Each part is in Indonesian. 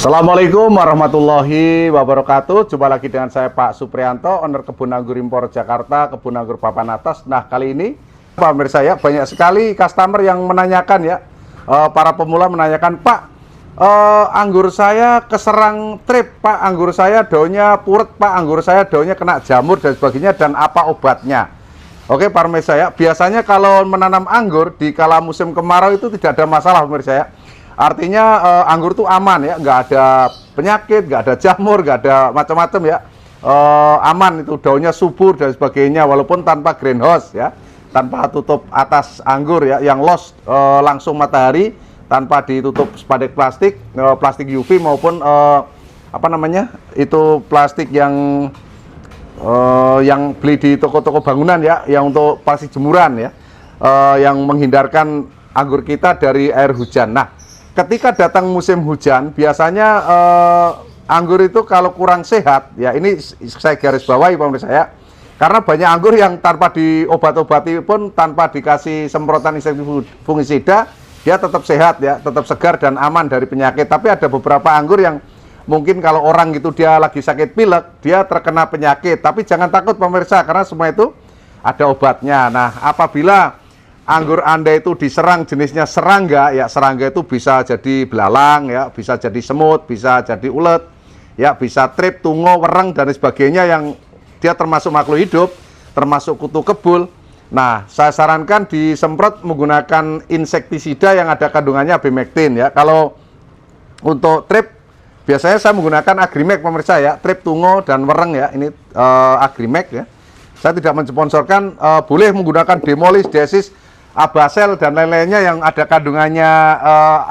Assalamualaikum warahmatullahi wabarakatuh. Jumpa lagi dengan saya Pak Supriyanto, owner Kebun Anggur Impor Jakarta, Kebun Anggur Papan Atas. Nah, kali ini Pak pemirsa ya, banyak sekali customer yang menanyakan ya, para pemula menanyakan, Pak, anggur saya keserang trip, Pak, anggur saya daunnya puret, Pak, anggur saya daunnya kena jamur dan sebagainya, dan apa obatnya? Oke, Pak pemirsa ya, biasanya kalau menanam anggur di kala musim kemarau itu tidak ada masalah, pemirsa ya. Artinya anggur itu aman ya, nggak ada penyakit, nggak ada jamur, nggak ada macam-macam ya. Aman itu, daunnya subur dan sebagainya, walaupun tanpa greenhouse ya, tanpa tutup atas anggur ya, yang loss langsung matahari, tanpa ditutup spandek plastik, plastik UV maupun apa namanya itu plastik yang beli di toko-toko bangunan ya, yang untuk plastik jemuran ya, yang menghindarkan anggur kita dari air hujan. Nah, ketika datang musim hujan, biasanya anggur itu kalau kurang sehat, ya ini saya garis bawahi pemirsa ya, karena banyak anggur yang tanpa diobat-obati pun, tanpa dikasih semprotan insektisida fungisida, dia tetap sehat ya, tetap segar dan aman dari penyakit. Tapi ada beberapa anggur yang mungkin kalau orang gitu dia lagi sakit pilek, dia terkena penyakit. Tapi jangan takut pemirsa, karena semua itu ada obatnya. Nah, apabila anggur Anda itu diserang jenisnya serangga, ya serangga itu bisa jadi belalang, ya bisa jadi semut, bisa jadi ulet, ya bisa trip, tungo, wereng dan sebagainya, yang dia termasuk makhluk hidup, termasuk kutu kebul. Nah, saya sarankan disemprot menggunakan insektisida yang ada kandungannya abimectin ya. Kalau untuk trip, biasanya saya menggunakan Agrimek pemirsa ya, trip, tungo dan wereng ya. Ini Agrimek ya. Saya tidak mensponsorkan, boleh menggunakan Demolis, Desis, Abasel dan lain-lainnya yang ada kandungannya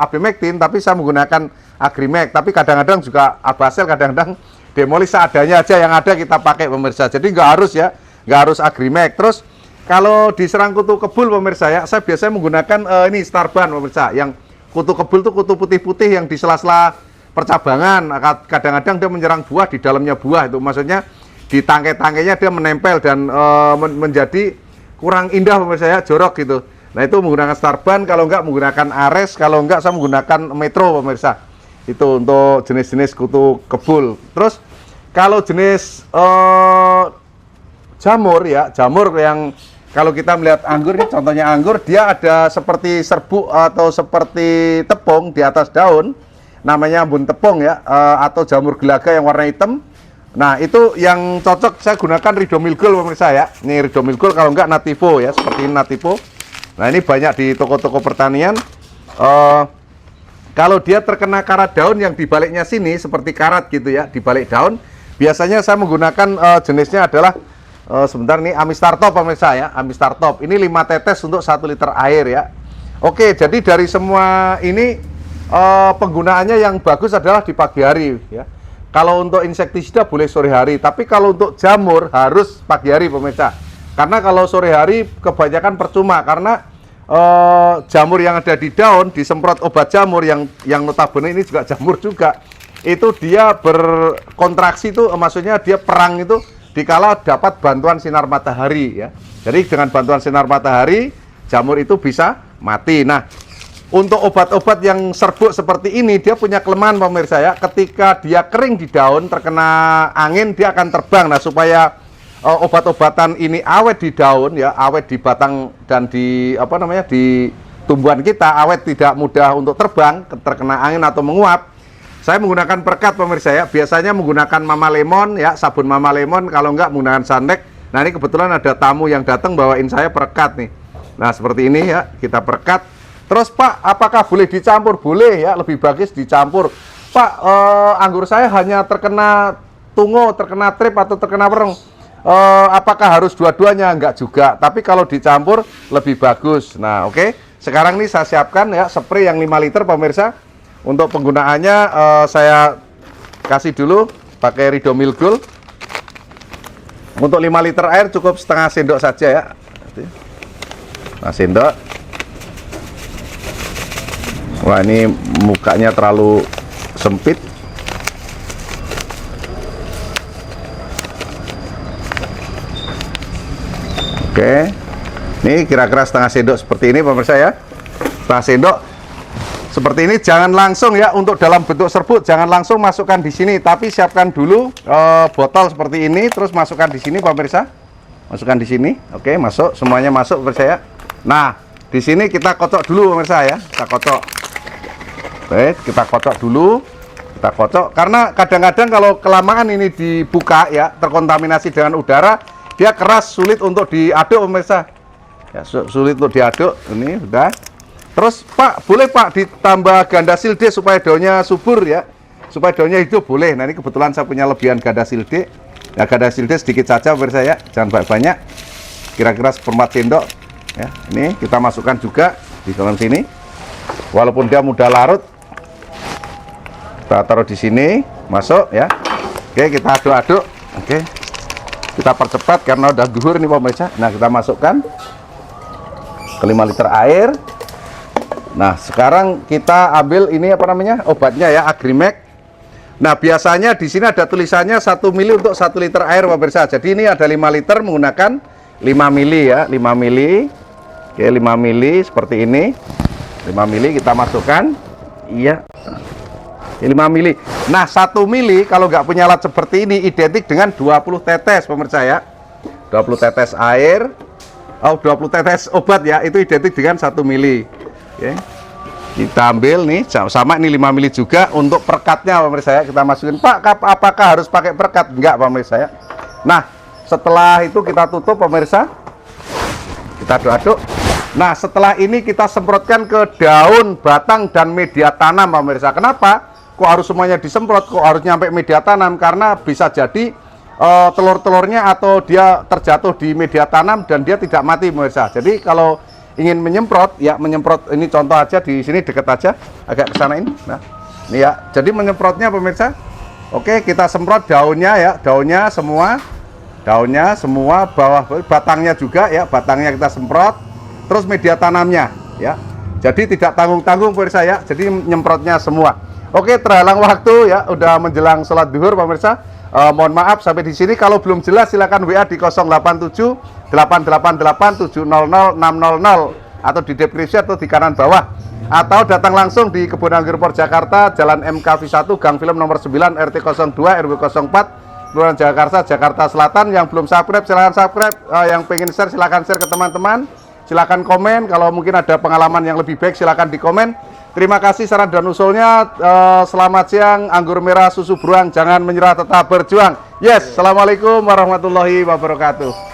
abimectin, tapi saya menggunakan Agrimek. Tapi kadang-kadang juga Abasel, kadang-kadang Demolis, seadanya aja yang ada kita pakai pemirsa. Jadi nggak harus ya, nggak harus Agrimek. Terus kalau diserang kutu kebul pemirsa ya, saya biasanya menggunakan ini Starban pemirsa. Yang kutu kebul itu kutu putih-putih yang di sela-sela percabangan. Kadang-kadang dia menyerang buah, di dalamnya buah itu, maksudnya di tangkai-tangkainya dia menempel dan menjadi kurang indah pemirsa ya, jorok gitu. Nah, itu menggunakan Starban, kalau enggak menggunakan Ares, kalau enggak saya menggunakan Metro pemirsa. Itu untuk jenis-jenis kutu kebul. Terus kalau jenis jamur ya, jamur yang kalau kita melihat anggur ini, contohnya anggur, dia ada seperti serbuk atau seperti tepung di atas daun, namanya embun tepung ya, atau jamur gelaga yang warna hitam. Nah, itu yang cocok saya gunakan Ridomilgul pemirsa ya. Ini Ridomilgul, kalau enggak Nativo ya, seperti ini Nativo. Nah, ini banyak di toko-toko pertanian. Kalau dia terkena karat daun yang di baliknya sini, seperti karat gitu ya, di balik daun, biasanya saya menggunakan jenisnya adalah sebentar nih, Amistartop pemirsa ya, Amistartop. Ini 5 tetes untuk 1 liter air ya. Oke, jadi dari semua ini penggunaannya yang bagus adalah di pagi hari ya. Kalau untuk insektisida boleh sore hari, tapi kalau untuk jamur harus pagi hari pemirsa. Karena kalau sore hari kebanyakan percuma, karena jamur yang ada di daun disemprot obat jamur yang notabene ini juga jamur juga. Itu dia berkontraksi itu, maksudnya dia perang itu dikala dapat bantuan sinar matahari ya. Jadi dengan bantuan sinar matahari jamur itu bisa mati. Nah, untuk obat-obat yang serbuk seperti ini, dia punya kelemahan pemirsa ya. Ketika dia kering di daun, terkena angin, dia akan terbang. Nah, supaya obat-obatan ini awet di daun ya, awet di batang dan di apa namanya, di tumbuhan kita, awet, tidak mudah untuk terbang, terkena angin atau menguap. Saya menggunakan perekat pemirsa ya. Biasanya menggunakan Mama Lemon ya, sabun Mama Lemon, kalau enggak menggunakan Sunlight. Nah, ini kebetulan ada tamu yang datang bawain saya perekat nih. Nah, seperti ini ya, kita perekat. Terus Pak, apakah boleh dicampur? Boleh ya, lebih bagus dicampur. Pak, anggur saya hanya terkena tungo, terkena trip atau terkena wereng. Apakah harus dua-duanya? Enggak juga, tapi kalau dicampur lebih bagus. Nah, oke. Sekarang nih saya siapkan ya spray yang 5 liter pemirsa. Untuk penggunaannya saya kasih dulu pakai Ridomilgul. Untuk 5 liter air cukup setengah sendok saja ya. Nah, sendok. Wah, ini mukanya terlalu sempit. Oke. Ini kira-kira setengah sendok seperti ini pemirsa ya. Setengah sendok. Seperti ini, jangan langsung ya untuk dalam bentuk serbuk, jangan langsung masukkan di sini, tapi siapkan dulu botol seperti ini, terus masukkan di sini pemirsa. Masukkan di sini, oke, masuk, semuanya masuk pemirsa ya. Nah, di sini kita kocok dulu pemirsa ya, kita kocok. Oke, kita kocok dulu, kita kocok, karena kadang-kadang kalau kelamaan ini dibuka ya, terkontaminasi dengan udara, dia keras, sulit untuk diaduk pemirsa. Ya, sulit untuk diaduk, ini udah. Terus Pak, boleh Pak ditambah ganda silde supaya daunnya subur ya, supaya daunnya hidup, boleh. Nah ini kebetulan saya punya lebihan ganda silde. Ya ganda silde sedikit saja pemirsa ya, jangan banyak-banyak. Kira-kira seperempat sendok. Ya, ini kita masukkan juga di dalam sini. Walaupun dia mudah larut, kita taruh di sini, masuk ya. Oke, kita aduk-aduk. Oke, kita percepat karena udah gugur nih pemirsa. Nah kita masukkan ke 5 liter air. Nah, sekarang kita ambil ini apa namanya? Obatnya ya, Agrimek. Nah, biasanya di sini ada tulisannya 1 mili untuk 1 liter air pemirsa. Jadi ini ada 5 liter menggunakan 5 mili ya, 5 mili. Oke, 5 mili seperti ini. 5 mili kita masukkan. Iya. 5 mili. Nah, 1 mili kalau nggak punya alat seperti ini identik dengan 20 tetes pemirsa ya. 20 tetes air. Oh, 20 tetes obat ya, itu identik dengan 1 mili. Oke, kita ambil nih sama ini 5 mili juga untuk perekatnya pemirsa ya, kita masukin. Pak, apakah harus pakai perekat? Enggak pemirsa ya. Nah setelah itu kita tutup pemirsa, kita aduk-aduk. Nah setelah ini kita semprotkan ke daun, batang, dan media tanam pemirsa. Kenapa kok harus semuanya disemprot, kok harus nyampe media tanam? Karena bisa jadi telur-telurnya atau dia terjatuh di media tanam dan dia tidak mati pemirsa. Jadi kalau ingin menyemprot ya, menyemprot ini contoh aja di sini deket aja, agak ke sana ini. Nah ini ya, jadi menyemprotnya pemirsa. Oke, kita semprot daunnya ya, daunnya semua, bawah batangnya juga ya, batangnya kita semprot, terus media tanamnya ya. Jadi tidak tanggung-tanggung pemirsa ya, jadi nyemprotnya semua. Oke, terhalang waktu ya, udah menjelang sholat duhur pemirsa. Mohon maaf sampai di sini. Kalau belum jelas silakan WA di 087 888 700 600 atau di deskripsi atau di kanan bawah, atau datang langsung di Kebun Anggur Por Jakarta, Jalan MKV 1, Gang Film nomor 9, RT 02, RW 04, Kelurahan Jakarta, Jakarta Selatan. Yang belum subscribe silahkan subscribe, yang pengen share silahkan share ke teman-teman, silahkan komen. Kalau mungkin ada pengalaman yang lebih baik silahkan di komen. Terima kasih saran dan usulnya. Selamat siang, anggur merah susu beruang, jangan menyerah, tetap berjuang. Yes, assalamualaikum warahmatullahi wabarakatuh.